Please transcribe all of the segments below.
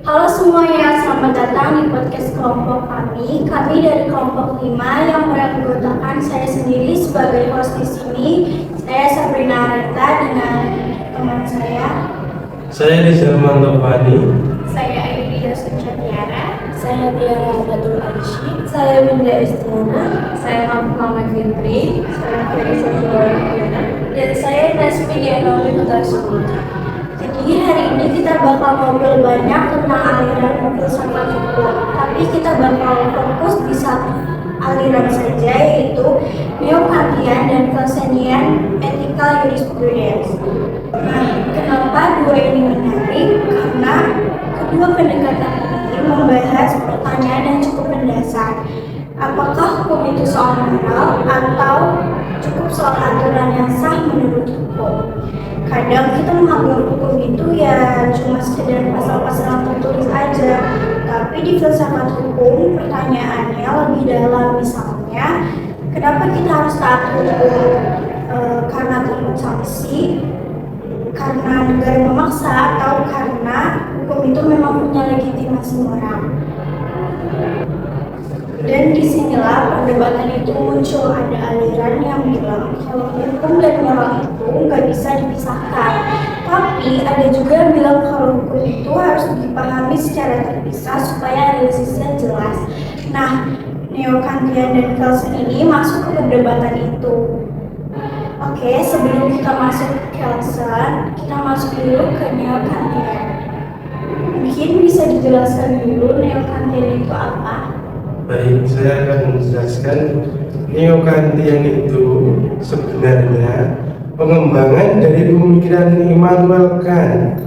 Halo semuanya, selamat datang di podcast kelompok kami. Kami dari kelompok 5 yang beranggotakan saya sendiri sebagai host di sini. Saya Sabrina Areta dengan teman saya. Saya Rizalman Topani. Saya Aidia Suciatiara. Saya Tiara Batul Alishi. Saya Winda Estiana. Saya Muhammad Fitri. Saya Ferry Sosialiana. Dan saya Nasmi Diana Wintasuri. Jadi hari ini kita bakal ngobrol banyak tentang aliran filsafat hukum, tapi kita bakal fokus di satu aliran saja, yaitu Neo-Kantian dan Kelsenian Ethical Jurisprudence. Nah, kenapa dua ini menarik? Karena kedua pendekatan ini membahas pertanyaan yang cukup mendasar. Apakah hukum itu soal moral atau cukup soal aturan yang sah menurut hukum? Kadang kita menganggap hukum itu ya cuma sekedar pasal-pasal yang tertulis aja, tapi di filsafat hukum pertanyaannya lebih dalam. Misalnya, kenapa kita harus taat hukum? Karena takut sanksi, karena negara memaksa, atau karena hukum itu memang punya legitimasi moral. Dan disinilah perdebatan itu muncul. Ada aliran yang bilang kalau hukum dan moral itu nggak bisa dipisahkan. Tapi ada juga yang bilang kalau hukum itu harus dipahami secara terpisah supaya analisisnya jelas. Nah, Neo-Kantian dan Kelsen ini masuk ke perdebatan itu. Oke, sebelum kita masuk ke Kelsen, kita masuk dulu ke Neo-Kantian. Mungkin bisa dijelaskan dulu Neo-Kantian itu apa? Baik, saya akan menjelaskan. Neo-Kantian itu sebenarnya pengembangan dari pemikiran Immanuel Kant.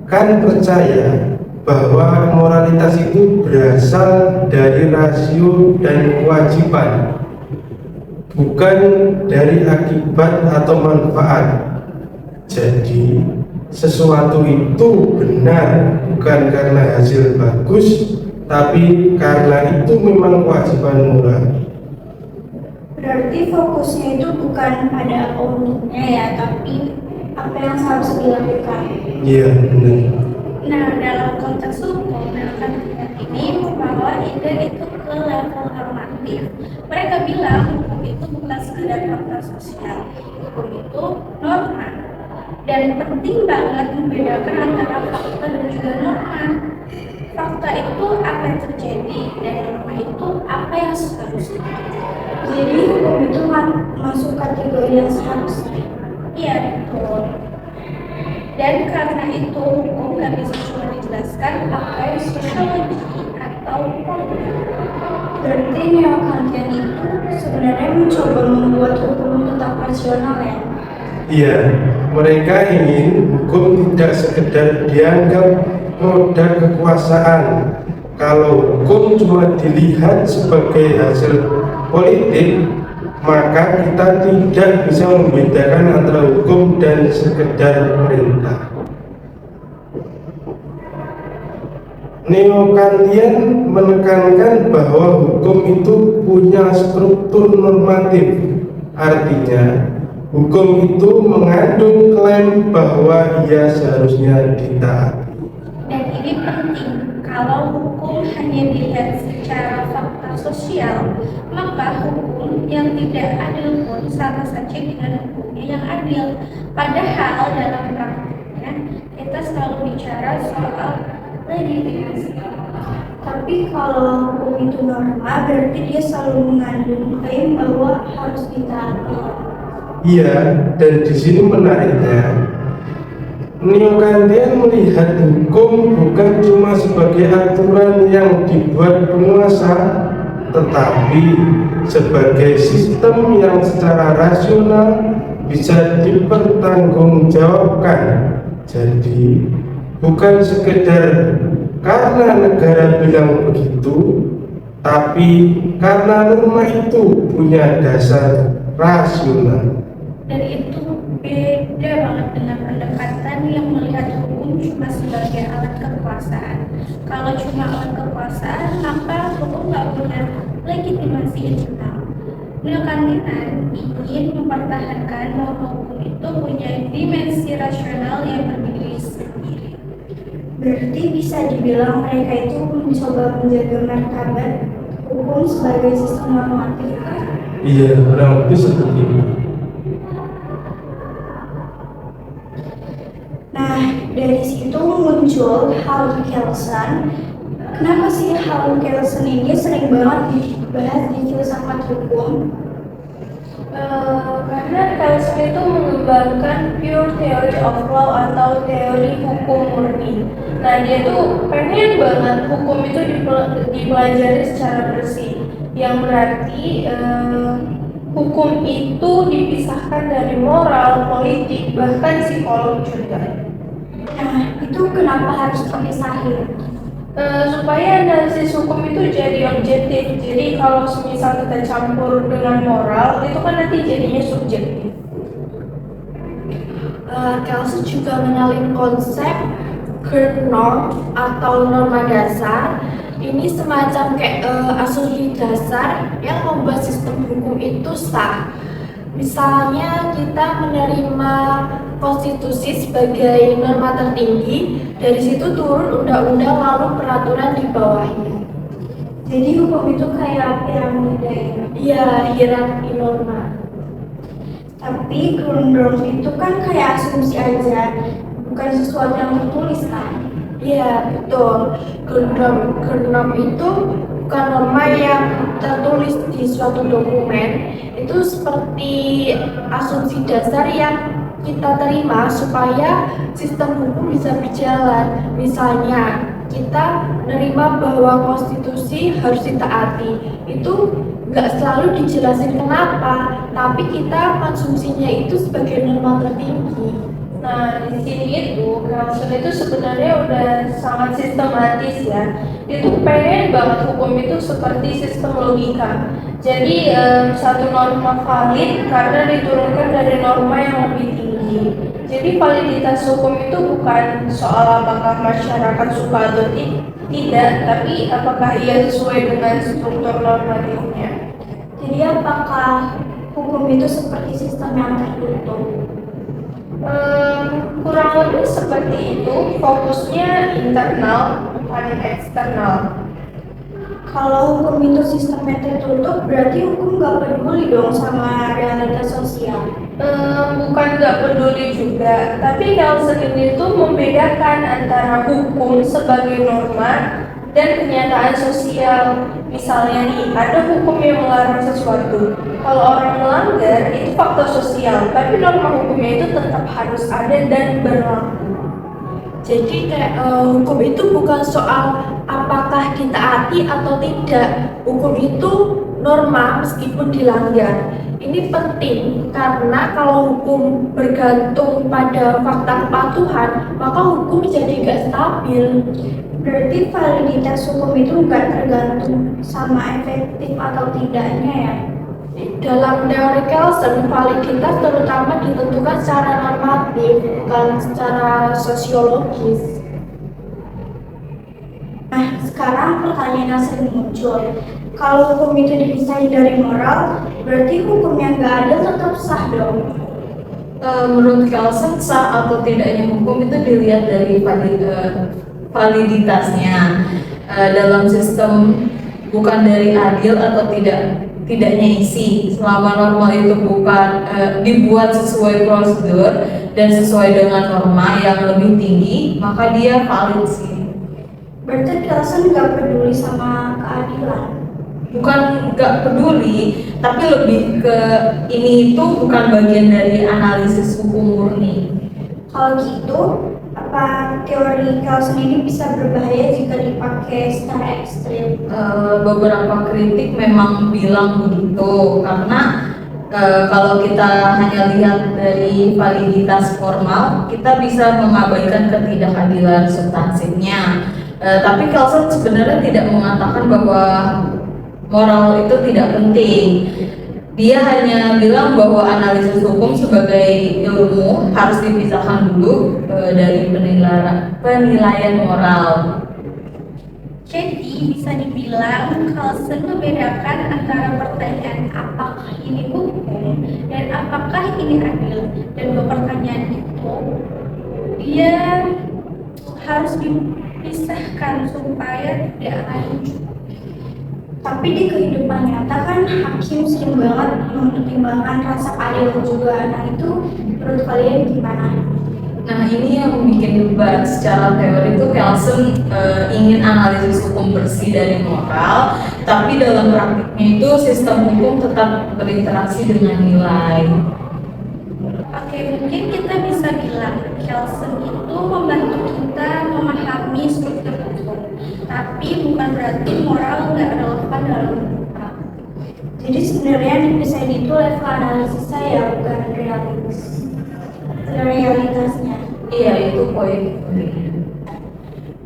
Kant percaya bahwa moralitas itu berasal dari rasio dan kewajiban, bukan dari akibat atau manfaat. Jadi, sesuatu itu benar bukan karena hasil bagus, tapi karena itu memang kewajiban moral. Berarti fokusnya itu bukan pada apa untungnya ya, tapi apa yang harus dilakukan. Iya, benar. Nah, dalam konteks hukum, Neo-Kantian ini membawa ide itu ke level normatif. Mereka bilang hukum itu bukan sekedar fakta sosial, hukum itu norma. Dan penting banget membedakan antara fakta dan juga norma. Fakta itu apa yang terjadi, dan norma itu apa yang seharusnya. Jadi hukum itu masuk kategori yang seharusnya. Iya, betul. Dan karena itu hukum nggak bisa cuma dijelaskan pakai sosiologi atau politik. Berarti Neo-Kantian itu sebenarnya mencoba membuat hukum tetap rasional ya? Iya, mereka ingin hukum tidak sekedar dianggap roda kekuasaan. Kalau hukum cuma dilihat sebagai hasil politik, maka kita tidak bisa membedakan antara hukum dan sekedar perintah. Neo-Kantian menekankan bahwa hukum itu punya struktur normatif. Artinya, hukum itu mengandung klaim bahwa ia seharusnya ditaati. Dan ini penting. Kalau hukum hanya dilihat secara fakta sosial, maka hukum yang tidak adil pun sama saja dengan hukumnya yang adil. Padahal dalam praktiknya kita selalu bicara soal legitimasi. Tapi kalau hukum itu norma, berarti dia selalu mengandung klaim bahwa harus ditaati. Iya, dan di sini menariknya, Neo-Kantian melihat hukum bukan cuma sebagai aturan yang dibuat penguasa, tetapi sebagai sistem yang secara rasional bisa dipertanggungjawabkan. Jadi, bukan sekedar karena negara bilang begitu, tapi karena norma itu punya dasar rasional. Dan itu beda banget dengan pendekatan yang melihat hukum cuma sebagai alat kekuasaan. Kalau cuma alat kekuasaan, maka hukum nggak punya legitimasi internal. Neo-Kantian ingin mempertahankan bahwa hukum itu punya dimensi rasional yang berdiri sendiri. Berarti bisa dibilang mereka itu mencoba menjaga martabat hukum sebagai sistem normatif kan? Iya, kurang lebih seperti itu. Nah, dari situ muncul Hal Kelsen. Kenapa sih Hal Kelsen ini sering banget dibahas di filsafat hukum? Karena Kelsen itu mengembangkan pure theory of law atau teori hukum murni. Nah, dia tuh pengen banget hukum itu dipelajari secara bersih, yang berarti hukum itu dipisahkan dari moral, politik, bahkan psikologi juga. Nah, itu kenapa harus terpisahin? Supaya analisis hukum itu jadi objektif. Jadi kalau misal kita campur dengan moral, itu kan nanti jadinya subjektif. Kelsen juga mengenalin konsep current norm atau norma dasar. Ini semacam kayak asumsi dasar yang membuat sistem hukum itu sah. Misalnya kita menerima konstitusi sebagai norma tertinggi, dari situ turun undang-undang lalu peraturan di bawahnya. Jadi hukum itu kayak piramida ya? Iya, hierarki norma. Tapi current norm itu kan kayak asumsi aja, bukan sesuatu yang tertulis kan? Iya, betul. Current norm itu bukan norma yang tertulis di suatu dokumen. Itu seperti asumsi dasar yang kita terima supaya sistem hukum bisa berjalan. Misalnya, kita menerima bahwa konstitusi harus ditaati. Itu nggak selalu dijelasin kenapa, tapi kita konsumsinya itu sebagai norma tertinggi. Nah, di sini itu Kelsen itu sebenarnya udah sangat sistematis ya. Dia tuh pengen banget hukum itu seperti sistem logika. Jadi satu norma valid karena diturunkan dari norma yang lebih tinggi. Jadi validitas hukum itu bukan soal apakah masyarakat suka atau tidak, tapi apakah ia sesuai dengan struktur normatifnya. Jadi apakah hukum itu seperti sistem yang tertutup? Kurang lebih seperti itu, fokusnya internal bukan eksternal. Kalau hukum itu sistemnya tertutup, berarti hukum nggak peduli dong sama realitas sosial. Bukan nggak peduli juga, tapi Kelsen ini tuh membedakan antara hukum sebagai norma dan kenyataan sosial. Misalnya nih, ada hukum yang melarang sesuatu. Kalau orang melanggar, itu faktor sosial, tapi norma hukumnya itu tetap harus ada dan berlaku. Jadi kayak hukum itu bukan soal apakah ditaati atau tidak. Hukum itu norma meskipun dilanggar. Ini penting karena kalau hukum bergantung pada fakta kepatuhan, maka hukum jadi gak stabil. Berarti validitas hukum itu nggak tergantung sama efektif atau tidaknya ya. Dalam teori Kelsen, validitas terutama ditentukan secara normatif, bukan secara sosiologis. Nah, sekarang pertanyaan yang sering muncul. Kalau hukum itu dipisahin dari moral, berarti hukum yang nggak adil tetap sah dong? Menurut Kelsen, sah atau tidaknya hukum itu dilihat dari validitasnya dalam sistem, bukan dari adil atau tidaknya isi. Selama norma itu bukan dibuat sesuai prosedur dan sesuai dengan norma yang lebih tinggi, maka dia valid sih. Berarti Kelsen nggak peduli sama keadilan? Bukan nggak peduli, tapi lebih ke ini itu bukan bagian dari analisis hukum murni. Kalau gitu, apa teori Kelsen ini bisa berbahaya jika dipakai secara ekstrim? Beberapa kritik memang bilang begitu, karena kalau kita hanya lihat dari validitas formal, kita bisa mengabaikan ketidakadilan substansinya. Tapi Kelsen sebenarnya tidak mengatakan bahwa moral itu tidak penting. Dia hanya bilang bahwa analisis hukum sebagai ilmu harus dipisahkan dulu dari penilaian moral. Jadi bisa dibilang Kelsen membedakan antara pertanyaan apakah ini hukum dan apakah ini adil. Dan dua pertanyaan itu dia harus dipisahkan supaya tidak lanjut. Tapi di kehidupan nyata kan hakim sering banget mempertimbangkan rasa adil juga. Nah itu menurut kalian gimana? Nah ini yang bikin debat. Secara teori itu Kelsen ingin analisis hukum bersih dari moral, tapi dalam praktiknya itu sistem hukum tetap berinteraksi dengan nilai. Oke, mungkin kita bisa bilang Kelsen itu membantu kita memahami struktur hukum, tapi bukan berarti moral nggak relevan dalam praktik. Jadi sebenarnya yang dipisahin itu level analisis saya, bukan realitasnya. Iya itu poin.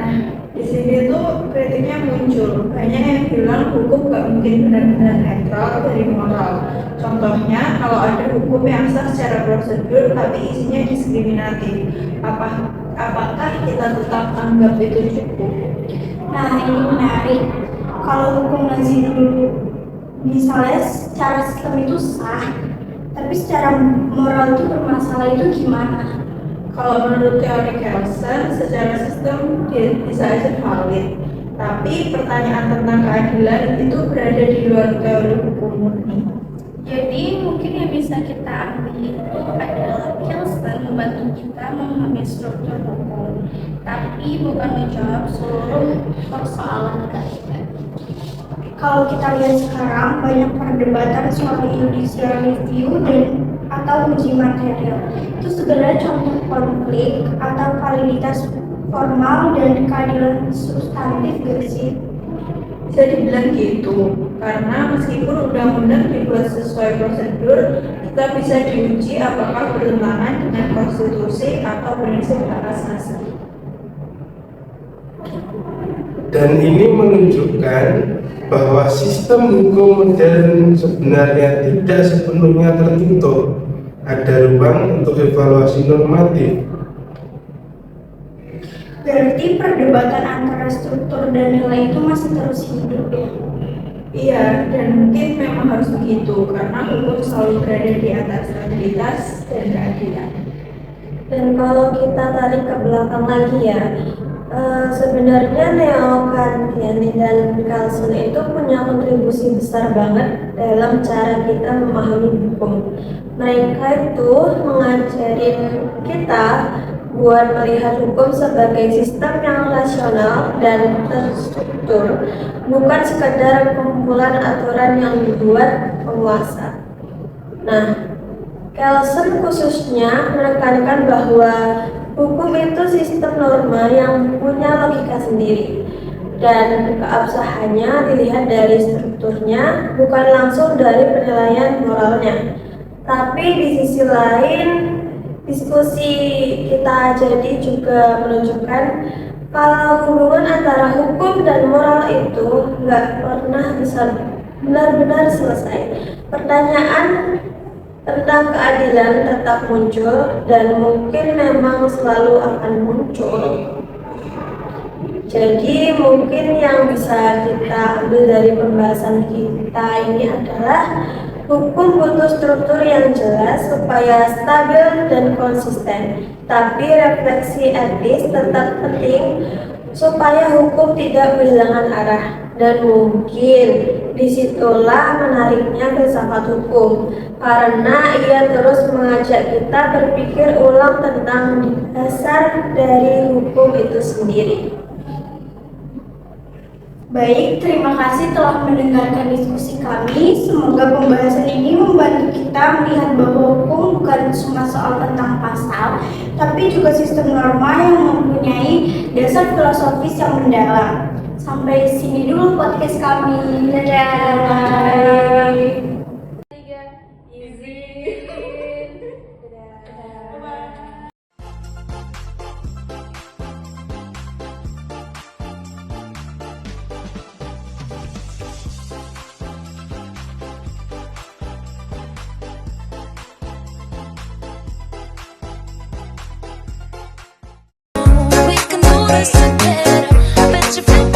Nah, di sini tuh kritiknya muncul. Banyak yang bilang hukum gak mungkin benar-benar netral dari moral. Contohnya, kalau ada hukum yang sah secara prosedur tapi isinya diskriminatif, apakah kita tetap anggap itu cukup? Nah, ini menarik. Kalau hukum Nazi dulu, misalnya secara sistem itu sah, tapi secara moral itu bermasalah, itu gimana? Kalau menurut teori Kelsen, secara sistem dia bisa aja valid. Tapi pertanyaan tentang keadilan itu berada di luar teori hukum murni. Jadi mungkin yang bisa kita ambil itu adalah Kelsen membantu kita memahami struktur hukum, tapi bukan menjawab seluruh persoalan keadilan. Kalau kita lihat sekarang banyak perdebatan soal judicial review dan atau uji material. Itu sebenarnya contoh konflik atau validitas formal dan keadilan substantif gak sih? Bisa dibilang gitu, karena meskipun undang-undang dibuat sesuai prosedur, kita bisa diuji apakah bertentangan dengan konstitusi atau prinsip hak asasi. Dan ini menunjukkan bahwa sistem hukum modern sebenarnya tidak sepenuhnya tertutup. Ada ruang untuk evaluasi normatif. Berarti perdebatan antara struktur dan nilai itu masih terus hidup ya? Iya, dan mungkin memang harus begitu, karena hukum selalu berada di atas stabilitas dan keadilan. Dan kalau kita tarik ke belakang lagi ya, sebenarnya neo-Kantian dan Kelsen itu punya kontribusi besar banget dalam cara kita memahami hukum. Mereka itu mengajarin kita buat melihat hukum sebagai sistem yang rasional dan terstruktur, bukan sekadar kumpulan aturan yang dibuat penguasa. Nah, Kelsen khususnya menekankan bahwa hukum itu sistem norma yang punya logika sendiri, dan keabsahannya dilihat dari strukturnya, bukan langsung dari penilaian moralnya. Tapi di sisi lain, diskusi kita jadi juga menunjukkan kalau hubungan antara hukum dan moral itu nggak pernah bisa benar-benar selesai. Pertanyaan tentang keadilan tetap muncul dan mungkin memang selalu akan muncul. Jadi mungkin yang bisa kita ambil dari pembahasan kita ini adalah hukum butuh struktur yang jelas supaya stabil dan konsisten. Tapi refleksi etis tetap penting supaya hukum tidak kehilangan arah. Dan mungkin disitulah menariknya filsafat hukum, karena ia terus mengajak kita berpikir ulang tentang dasar dari hukum itu sendiri. Baik, terima kasih telah mendengarkan diskusi kami. Semoga pembahasan ini membantu kita melihat bahwa hukum bukan cuma soal tentang pasal, tapi juga sistem norma yang mempunyai dasar filosofis yang mendalam. Sampai sini dulu podcast kami. Dadah. We can do this together. I bet you feel